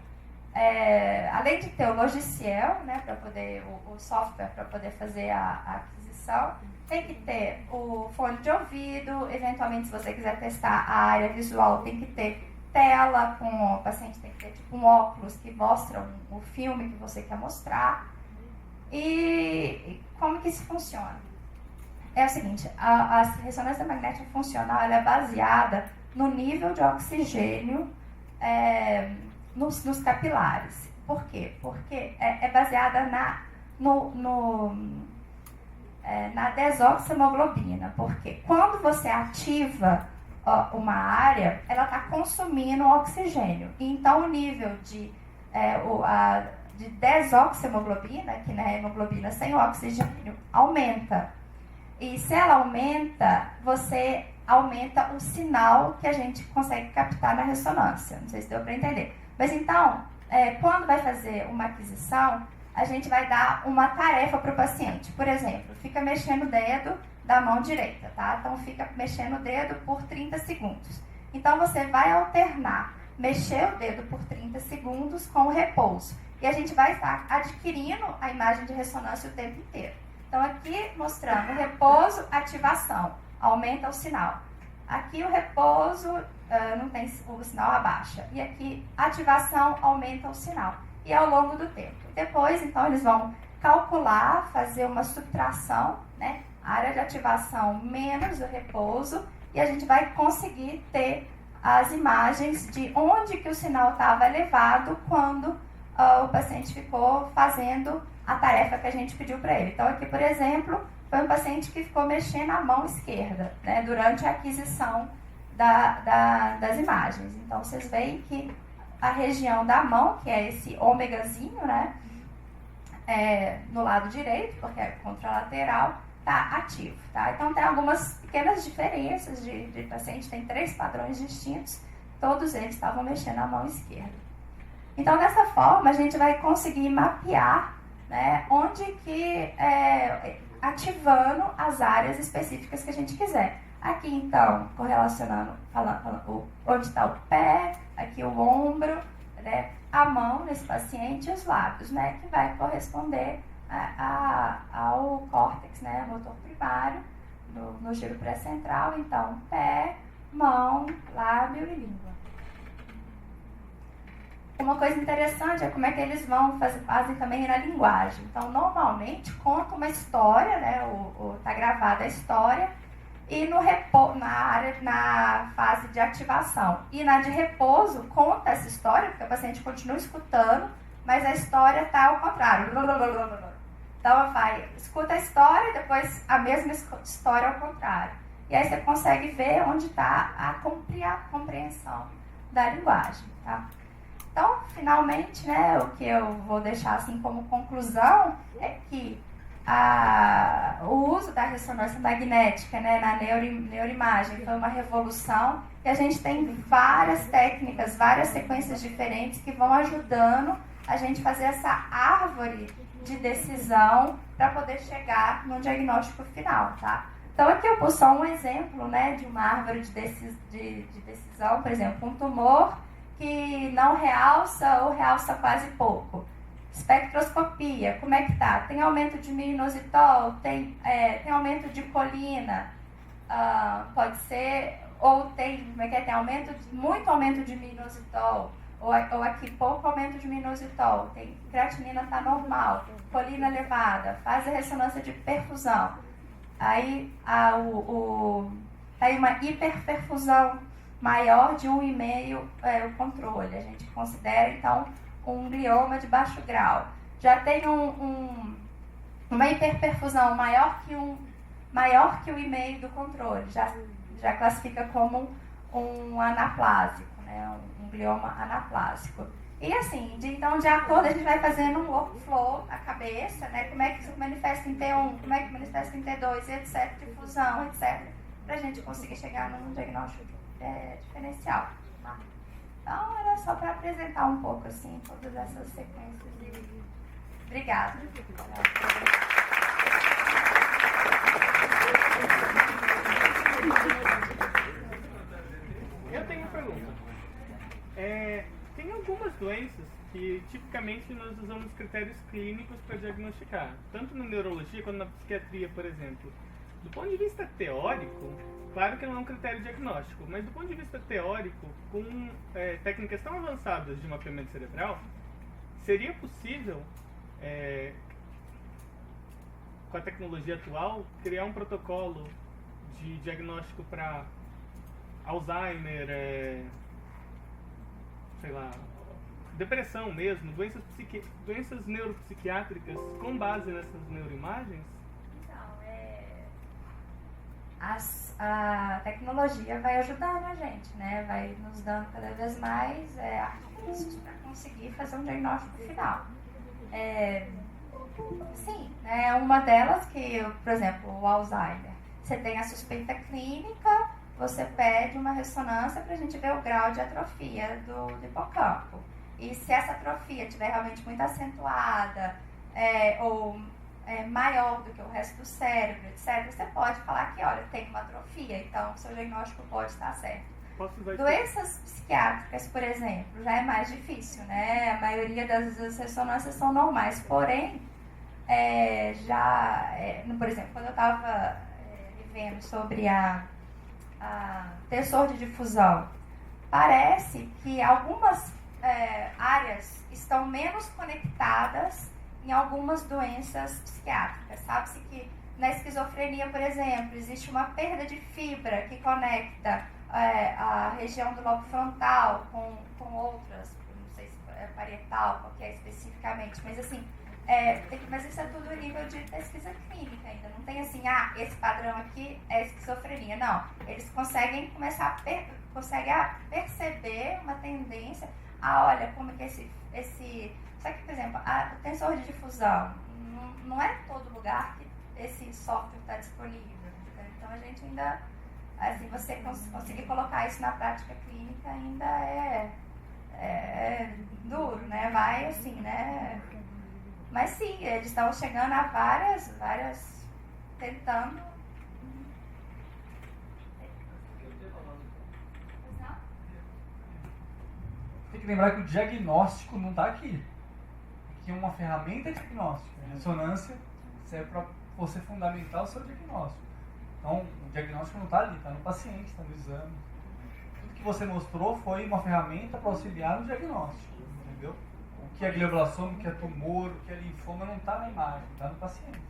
além de ter o logiciel, né, para poder, o software para poder fazer a aquisição, tem que ter o fone de ouvido, eventualmente, se você quiser testar a área visual, tem que ter tela, o paciente tem que ter tipo um óculos que mostra o filme que você quer mostrar. E como que isso funciona? É o seguinte, a ressonância magnética funcional ela é baseada no nível de oxigênio nos capilares. Por quê? Porque é baseada na desoxiemoglobina. Porque quando você ativa uma área, ela está consumindo oxigênio. Então, o nível de desoxiemoglobina, que é a hemoglobina sem oxigênio, aumenta. E se ela aumenta, você aumenta o sinal que a gente consegue captar na ressonância. Não sei se deu para entender. Mas então, quando vai fazer uma aquisição, a gente vai dar uma tarefa para o paciente. Por exemplo, fica mexendo o dedo da mão direita, tá? Então, fica mexendo o dedo por 30 segundos. Então, você vai alternar, mexer o dedo por 30 segundos com o repouso. E a gente vai estar adquirindo a imagem de ressonância o tempo inteiro. Então, aqui mostrando o repouso, ativação, aumenta o sinal. Aqui o repouso, não tem o sinal abaixa. E aqui, ativação, aumenta o sinal. E ao longo do tempo. Depois, então, eles vão calcular, fazer uma subtração, né? A área de ativação menos o repouso. E a gente vai conseguir ter as imagens de onde que o sinal estava elevado quando o paciente ficou fazendo a tarefa que a gente pediu para ele. Então, aqui, por exemplo, foi um paciente que ficou mexendo a mão esquerda, né, durante a aquisição das imagens. Então, vocês veem que a região da mão, que é esse ômegazinho, né, no lado direito, porque é contralateral, está ativo. Tá? Então, tem algumas pequenas diferenças de paciente, tem 3 padrões distintos, todos eles estavam mexendo a mão esquerda. Então, dessa forma, a gente vai conseguir mapear, né, onde que, ativando as áreas específicas que a gente quiser. Aqui, então, correlacionando, falando onde está o pé, aqui o ombro, né, a mão nesse paciente e os lábios, né, que vai corresponder ao córtex, né, motor primário, no giro pré-central. Então, pé, mão, lábio e língua. Uma coisa interessante é como é que eles fazem também na linguagem. Então, normalmente, conta uma história, né, tá gravada a história, e na fase de ativação. E na de repouso, conta essa história, porque o paciente continua escutando, mas a história está ao contrário. Então, escuta a história e depois a mesma história ao contrário. E aí você consegue ver onde está a compreensão da linguagem. Tá? Então, finalmente, né, o que eu vou deixar assim como conclusão é que o uso da ressonância magnética, né, na neuroimagem foi uma revolução, e a gente tem várias técnicas, várias sequências diferentes que vão ajudando a gente fazer essa árvore de decisão para poder chegar no diagnóstico final, tá? Então aqui eu pus só um exemplo, né, de uma árvore de decisão, por exemplo, um tumor que não realça ou realça quase pouco. Espectroscopia, como é que tá? Tem aumento de mioinositol, tem aumento de colina, pode ser, ou tem, muito aumento de mioinositol, ou aqui pouco aumento de mioinositol, tem creatinina tá normal, colina elevada, faz a ressonância de perfusão. Aí aí uma hiperperfusão maior de 1,5 o controle. A gente considera, então, um glioma de baixo grau. Já tem uma hiperperfusão maior que o 1,5 do controle. Já classifica como um anaplásico, né? Um glioma anaplásico. E assim, então, de acordo, a gente vai fazendo um workflow na cabeça, né? Como é que isso manifesta em T1, como é que manifesta em T2, etc., difusão, etc., para a gente conseguir chegar num diagnóstico diferencial. Tá? Então, era só para apresentar um pouco, assim, todas essas sequências. Obrigada. Eu tenho uma pergunta. Tem algumas doenças que tipicamente nós usamos critérios clínicos para diagnosticar, tanto na neurologia quanto na psiquiatria, por exemplo. Do ponto de vista teórico, claro que não é um critério diagnóstico, mas do ponto de vista teórico, com técnicas tão avançadas de mapeamento cerebral, seria possível, com a tecnologia atual, criar um protocolo de diagnóstico para Alzheimer, sei lá, depressão mesmo, doenças neuropsiquiátricas com base nessas neuroimagens? A tecnologia vai ajudando a gente, né? Vai nos dando cada vez mais artifícios para conseguir fazer um diagnóstico final. Sim, né? Uma delas que, por exemplo, o Alzheimer. Você tem a suspeita clínica, você pede uma ressonância para a gente ver o grau de atrofia do hipocampo. E se essa atrofia estiver realmente muito acentuada, ou maior do que o resto do cérebro, etc., você pode falar que, olha, tem uma atrofia, então o seu diagnóstico pode estar certo. Doenças psiquiátricas, por exemplo, já é mais difícil, né? A maioria das ressonâncias são normais, porém, por exemplo, quando eu estava vendo sobre a tensor de difusão, parece que algumas áreas estão menos conectadas em algumas doenças psiquiátricas. Sabe-se que na esquizofrenia, por exemplo, existe uma perda de fibra que conecta a região do lobo frontal com outras, não sei se parietal, qual que é especificamente, mas assim, mas isso é tudo a nível de pesquisa clínica ainda, não tem assim, esse padrão aqui é esquizofrenia, não. Eles conseguem começar a perceber uma tendência, olha, como que só que, por exemplo, o tensor de difusão, não é em todo lugar que esse software está disponível, então a gente ainda, assim, você conseguir colocar isso na prática clínica ainda é duro, né, vai assim, né. Mas sim, eles estão chegando a várias tentando. Tem que lembrar que o diagnóstico não está aqui. Aqui é uma ferramenta diagnóstica. A ressonância serve para você fundamentar o seu diagnóstico. Então, o diagnóstico não está ali, está no paciente, está no exame. Tudo que você mostrou foi uma ferramenta para auxiliar no diagnóstico, entendeu? O que é glioblastoma, o que é tumor, o que é linfoma não está na imagem, está no paciente.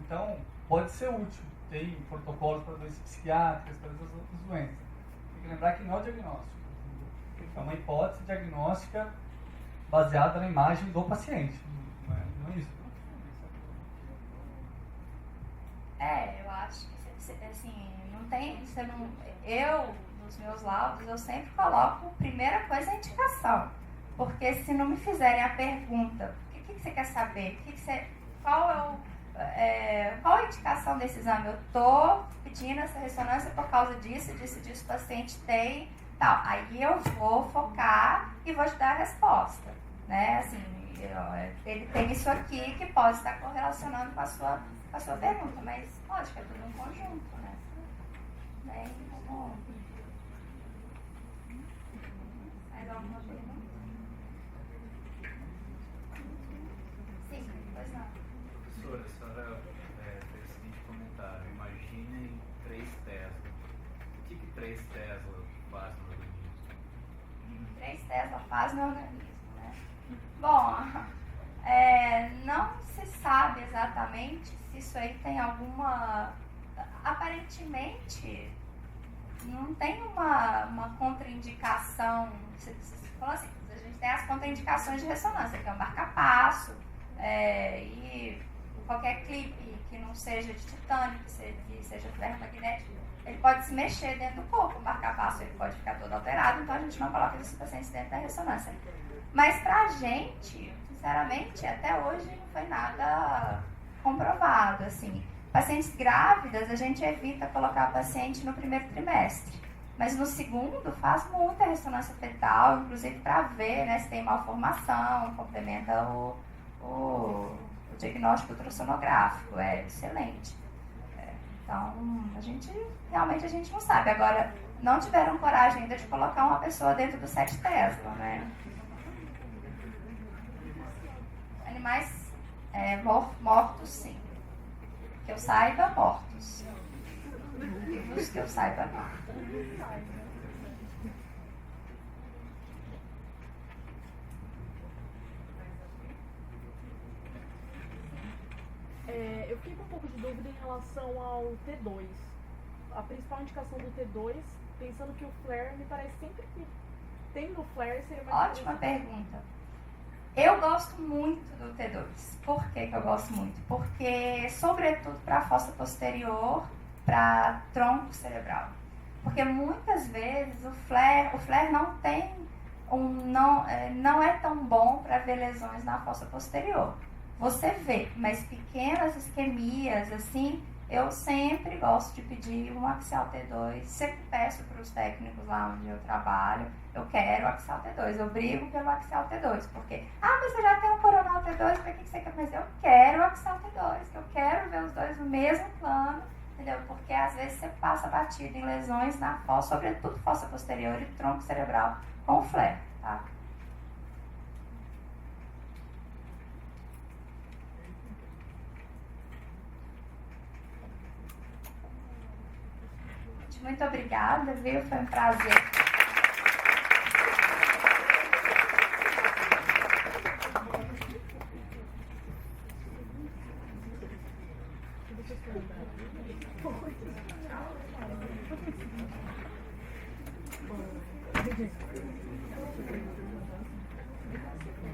Então, pode ser útil. Tem protocolos para doenças psiquiátricas, para essas outras doenças. Tem que lembrar que não é o diagnóstico. É uma hipótese diagnóstica baseada na imagem do paciente. Não é isso? Eu acho que, assim, não tem... Eu, nos meus laudos, eu sempre coloco, primeira coisa, a indicação. Porque se não me fizerem a pergunta, o que você quer saber? Qual a indicação desse exame? Eu estou pedindo essa ressonância por causa disso, o paciente tem, tal. Aí eu vou focar e vou te dar a resposta, né? Assim, ele tem isso aqui que pode estar correlacionando com a sua pergunta, mas lógico, é tudo um conjunto, né? Mais alguma pergunta? Sim, pois não. Professora, a senhora fez o seguinte comentário: imaginem 3 Tesla. O que 3 Tesla faz no organismo? 3 Tesla faz no organismo, né? Bom, não se sabe exatamente se isso aí tem alguma... Aparentemente, não tem uma contraindicação. Você falou assim, a gente tem as contraindicações de ressonância, que é o marca-passo, e qualquer clipe que não seja de titânio, que seja ferromagnético, ele pode se mexer dentro do corpo. O marca-passo ele pode ficar todo alterado, então a gente não coloca esses pacientes dentro da ressonância. Mas pra gente, sinceramente, até hoje não foi nada comprovado, assim. Pacientes grávidas, a gente evita colocar o paciente no primeiro trimestre. Mas no segundo, faz muita ressonância fetal, inclusive para ver, né, se tem malformação, complementa o diagnóstico ultrassonográfico, é excelente. Então, realmente a gente não sabe. Agora, não tiveram coragem ainda de colocar uma pessoa dentro do 7 Tesla, né? Animais mortos, sim. Que eu saiba, mortos. Vivos que eu saiba, não. Eu fiquei com um pouco de dúvida em relação ao T2. A principal indicação do T2, pensando que o flare, me parece sempre que tendo o flare seria mais... Ótima pergunta. Eu gosto muito do T2. Por que eu gosto muito? Porque, sobretudo para a fossa posterior, para tronco cerebral. Porque muitas vezes o flare não tem não é tão bom para ver lesões na fossa posterior. Você vê, mas pequenas isquemias, assim, eu sempre gosto de pedir um axial T2. Sempre peço para os técnicos lá onde eu trabalho, eu quero o axial T2, eu brigo pelo axial T2, porque, mas você já tem um coronal T2, para que você quer? Mas eu quero o axial T2, eu quero ver os dois no mesmo plano, entendeu? Porque às vezes você passa batido em lesões na fossa, sobretudo fossa posterior e tronco cerebral com flare, tá? Muito obrigada, viu? Foi um prazer. câncer.